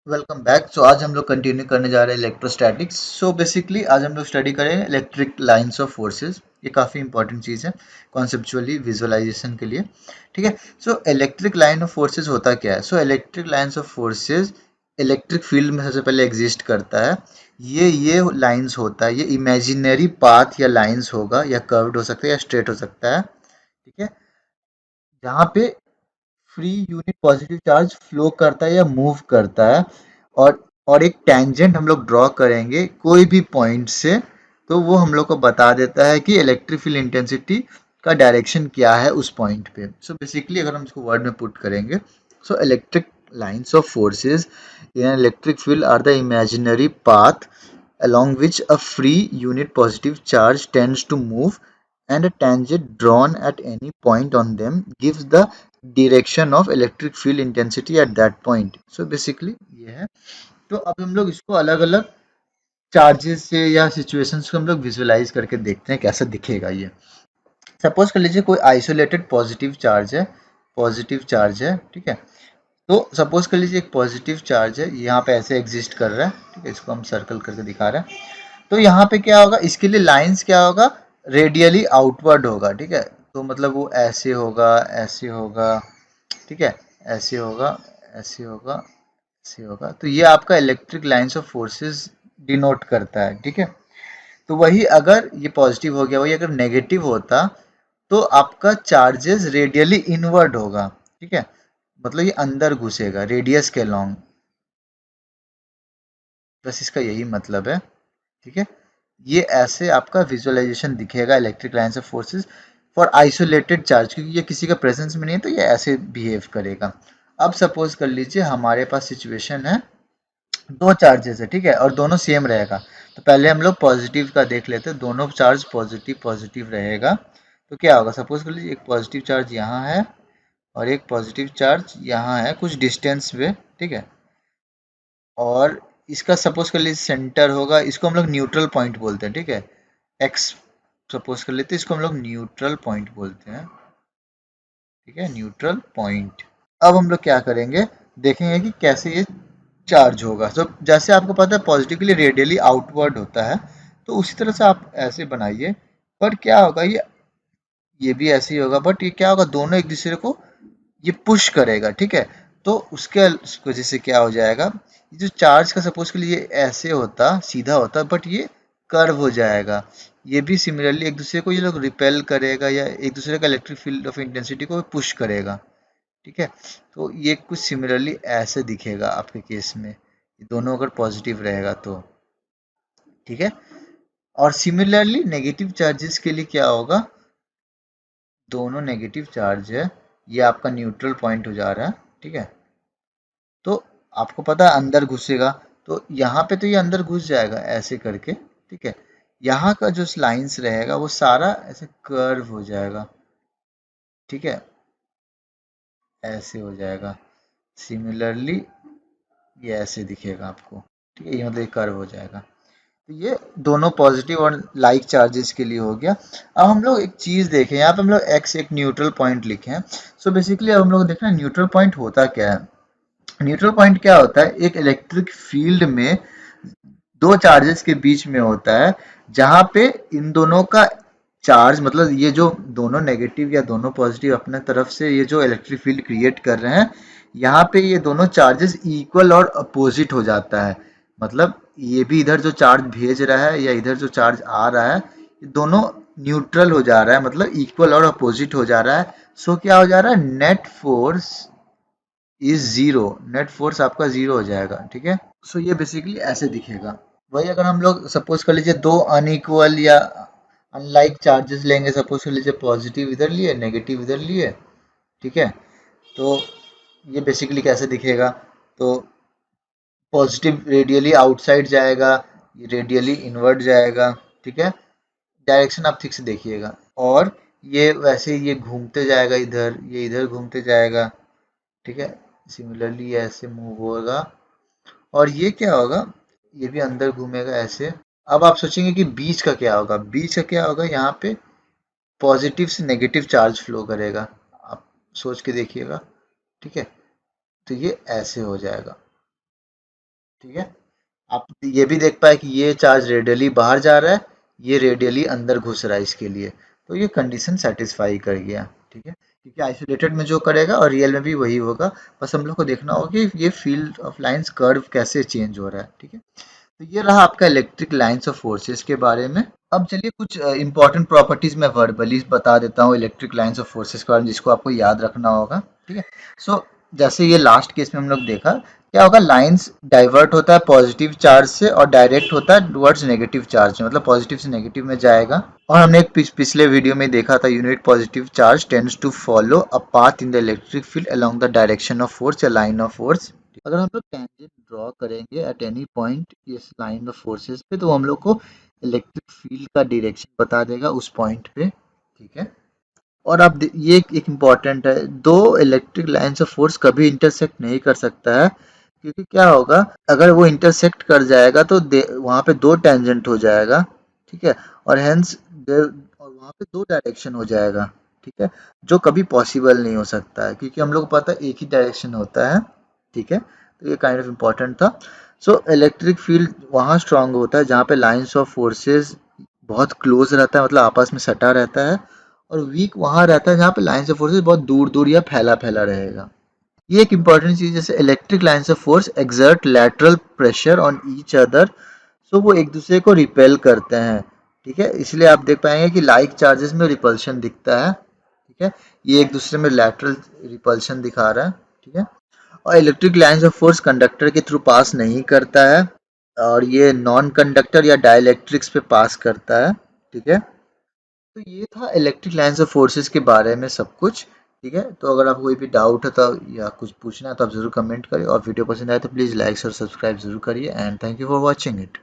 Welcome back. सो आज हम लोग कंटिन्यू करने जा रहे हैं इलेक्ट्रोस्टैटिक्स। सो बेसिकली आज हम लोग स्टडी करेंगे इलेक्ट्रिक लाइंस ऑफ फोर्सेस। ये काफ़ी इंपॉर्टेंट चीज़ है कॉन्सेप्चुअली विजुअलाइजेशन के लिए। ठीक है। So electric line of forces होता क्या है? सो electric lines of forces electric field में सबसे पहले एग्जिस्ट करता है। ये लाइंस होता है, ये इमेजिनरी पाथ या लाइंस होगा, या कर्व्ड हो सकता है या स्ट्रेट हो सकता है। ठीक है। जहाँ पे free unit positive charge flow करता है या मूव करता है, और एक टेंजेंट हम लोग ड्रॉ करेंगे कोई भी पॉइंट से, तो वो हम लोग को बता देता है कि इलेक्ट्रिक फील्ड इंटेंसिटी का डायरेक्शन क्या है उस पॉइंट पे। सो बेसिकली अगर हम इसको वर्ड में पुट करेंगे, so electric lines of forces in an electric field are the imaginary path along which a free unit positive charge tends to move, and a tangent drawn at any point on them gives the direction of electric field intensity at that point. So basically ये है। तो अब हम लोग इसको अलग अलग charges से या सिचुएशंस को हम लोग विजुअलाइज करके देखते हैं कैसा दिखेगा ये। सपोज कर लीजिए कोई आइसोलेटेड पॉजिटिव चार्ज है। ठीक है। तो सपोज कर लीजिए एक पॉजिटिव चार्ज है, यहाँ पे ऐसे एग्जिस्ट कर रहा है। ठीक है, इसको हम सर्कल करके दिखा रहे हैं। तो यहाँ पे क्या होगा, इसके लिए लाइंस क्या होगा, रेडियली आउटवर्ड होगा। ठीक है। तो मतलब वो ऐसे होगा, ऐसे होगा। ठीक है। ऐसे होगा, ऐसे होगा, ऐसे होगा। तो ये आपका electric lines of forces denote करता है। ठीक है। तो वही अगर ये पॉजिटिव हो गया, वही अगर नेगेटिव होता तो आपका चार्जेस रेडियली इनवर्ड होगा। ठीक है। मतलब ये अंदर घुसेगा रेडियस के लॉन्ग। बस इसका यही मतलब है। ठीक है। ये ऐसे आपका विजुअलाइजेशन दिखेगा electric lines of forces for isolated charge, क्योंकि ये किसी का प्रेजेंस में नहीं है तो ये ऐसे बिहेव करेगा। अब सपोज कर लीजिए हमारे पास सिचुएशन है, दो चार्जेस है। ठीक है। और दोनों सेम रहेगा। तो पहले हम लोग पॉजिटिव का देख लेते हैं, दोनों चार्ज पॉजिटिव पॉजिटिव रहेगा। तो क्या होगा, सपोज कर लीजिए एक पॉजिटिव चार्ज यहाँ है और एक पॉजिटिव चार्ज यहाँ है कुछ डिस्टेंस पे। ठीक है। और इसका सपोज कर लीजिए सेंटर होगा, इसको हम लोग न्यूट्रल पॉइंट बोलते हैं। ठीक है। एक्स सपोज कर लेते हैं, इसको हम लोग न्यूट्रल पॉइंट बोलते हैं। ठीक है, न्यूट्रल पॉइंट। अब हम लोग क्या करेंगे, देखेंगे कि कैसे ये चार्ज होगा। तो जैसे आपको पता है पॉजिटिव के लिए रेडियली आउटवर्ड होता है, तो उसी तरह से आप ऐसे बनाइए। पर क्या होगा, ये भी ऐसे ही होगा, बट ये क्या होगा, दोनों एक दूसरे को ये पुश करेगा। ठीक है। तो उसके वजह से क्या हो जाएगा, ये जो चार्ज का सपोज के लिए ऐसे होता सीधा होता, बट ये कर्व हो जाएगा। ये भी सिमिलरली एक दूसरे को ये लोग रिपेल करेगा या एक दूसरे का इलेक्ट्रिक फील्ड ऑफ इंटेंसिटी को पुश करेगा। ठीक है। तो ये कुछ सिमिलरली ऐसे दिखेगा आपके केस में, ये दोनों अगर पॉजिटिव रहेगा तो। ठीक है। और सिमिलरली नेगेटिव चार्जेस के लिए क्या होगा, दोनों नेगेटिव चार्ज है, ये आपका न्यूट्रल पॉइंट हो जा रहा है। ठीक है। तो आपको पता है अंदर घुसेगा, तो यहाँ पे तो ये अंदर घुस जाएगा ऐसे करके। ठीक है। यहाँ का जो लाइंस रहेगा वो सारा ऐसे कर्व हो जाएगा। ठीक है। ऐसे हो जाएगा। सिमिलरली ये ऐसे दिखेगा आपको। ठीक है, ये मतलब ये कर्व हो जाएगा। तो ये दोनों पॉजिटिव और लाइक चार्जेस के लिए हो गया। अब हम लोग एक चीज़ देखें, यहाँ पे हम लोग एक्स एक न्यूट्रल पॉइंट लिखे हैं। सो बेसिकली अब हम लोग देखना न्यूट्रल पॉइंट होता क्या है। न्यूट्रल पॉइंट क्या होता है, एक इलेक्ट्रिक फील्ड में दो चार्जेस के बीच में होता है, जहां पे इन दोनों का चार्ज, मतलब ये जो दोनों नेगेटिव या दोनों पॉजिटिव अपने तरफ से ये जो इलेक्ट्रिक फील्ड क्रिएट कर रहे हैं, यहाँ पे ये दोनों चार्जेस इक्वल और अपोजिट हो जाता है। मतलब ये भी इधर जो चार्ज भेज रहा है या इधर जो चार्ज आ रहा है, ये दोनों न्यूट्रल हो जा रहा है, मतलब इक्वल और अपोजिट हो जा रहा है। सो क्या हो जा रहा है, net force is zero, net force आपका जीरो हो जाएगा। ठीक है। सो ये बेसिकली ऐसे दिखेगा। वही अगर हम लोग सपोज कर लीजिए दो अनइक्वल या अनलाइक चार्जेस लेंगे, सपोज कर लीजिए पॉजिटिव इधर लिए नेगेटिव इधर लिए। ठीक है। तो ये बेसिकली कैसे दिखेगा, तो पॉजिटिव रेडियली आउटसाइड जाएगा, ये रेडियली इनवर्ट जाएगा। ठीक है। डायरेक्शन आप ठीक से देखिएगा। और ये वैसे ही ये घूमते जाएगा इधर, ये इधर घूमते जाएगा। ठीक है। सिमिलरली ये ऐसे मूव होगा, और ये क्या होगा, ये भी अंदर घूमेगा ऐसे। अब आप सोचेंगे कि बीच का क्या होगा, बीच का क्या होगा, यहाँ पे पॉजिटिव से नेगेटिव चार्ज फ्लो करेगा। आप सोच के देखिएगा। ठीक है। तो ये ऐसे हो जाएगा। ठीक है। आप ये भी देख पाए कि ये चार्ज रेडियली बाहर जा रहा है, ये रेडियली अंदर घुस रहा है इसके लिए, तो ये कंडीशन सेटिस्फाई कर गया। ठीक है, क्योंकि आइसोलेटेड में जो करेगा और रियल में भी वही होगा, बस हम लोग को देखना होगा कि ये फील्ड ऑफ लाइंस कर्व कैसे चेंज हो रहा है। ठीक है, तो ये रहा आपका इलेक्ट्रिक लाइंस ऑफ फोर्सेस के बारे में। अब चलिए कुछ इंपॉर्टेंट प्रॉपर्टीज मैं वर्बली बता देता हूँ इलेक्ट्रिक लाइंस ऑफ फोर्सेस के बारे में, जिसको आपको याद रखना होगा। ठीक है, सो जैसे ये लास्ट केस में हम लोग देखा, क्या होगा, लाइंस डाइवर्ट होता है पॉजिटिव चार्ज से और डायरेक्ट होता है टुवर्ड्स नेगेटिव चार्ज में, मतलब पॉजिटिव से नेगेटिव में जाएगा। और हमने एक पिछले वीडियो में देखा था, unit positive charge tends to follow a path in the electric field along the direction of force या लाइन ऑफ फोर्स। अगर हम लोग टेंजेंट ड्रॉ करेंगे एट एनी पॉइंट इस लाइन ऑफ फोर्सेस पे, तो हम लोग को इलेक्ट्रिक फील्ड का डायरेक्शन बता देगा उस पॉइंट पे। ठीक है, और अब ये एक इम्पॉर्टेंट है, दो इलेक्ट्रिक लाइन्स ऑफ फोर्स कभी इंटरसेक्ट नहीं कर सकता है, क्योंकि क्या होगा, अगर वो इंटरसेक्ट कर जाएगा तो वहाँ पे दो टेंजेंट हो जाएगा। ठीक है, और हेंस और वहाँ पे दो डायरेक्शन हो जाएगा। ठीक है, जो कभी पॉसिबल नहीं हो सकता है, क्योंकि हम लोग को पता है एक ही डायरेक्शन होता है। ठीक है, तो ये काइंड ऑफ इम्पोर्टेंट था। सो इलेक्ट्रिक फील्ड वहाँ स्ट्रांग होता है जहाँ पे लाइन्स ऑफ फोर्सेस बहुत क्लोज रहता है, मतलब आपस में सटा रहता है, और वीक वहाँ रहता है जहाँ पे लाइन्स ऑफ फोर्सेस बहुत दूर दूर या फैला फैला रहेगा। ये एक इंपॉर्टेंट चीज, जैसे electric lines of force exert lateral pressure on each other, so वो एक दूसरे को रिपेल करते हैं। ठीक है, इसलिए आप देख पाएंगे कि लाइक चार्जेस में रिपल्शन दिखता है। ठीक है, ये एक दूसरे में लैटरल रिपल्शन दिखा रहा है। ठीक है, और electric lines of force conductor के थ्रू पास नहीं करता है, और ये नॉन कंडक्टर या डाइलेक्ट्रिक्स पे पास करता है। ठीक है, तो ये था इलेक्ट्रिक लाइन्स ऑफ फोर्सेस के बारे में सब कुछ। ठीक है, तो अगर आपको कोई भी डाउट है तो या कुछ पूछना है तो आप ज़रूर कमेंट करिए, और वीडियो पसंद आए तो प्लीज़ लाइक और सब्सक्राइब ज़रूर करिए, and thank you for watching it.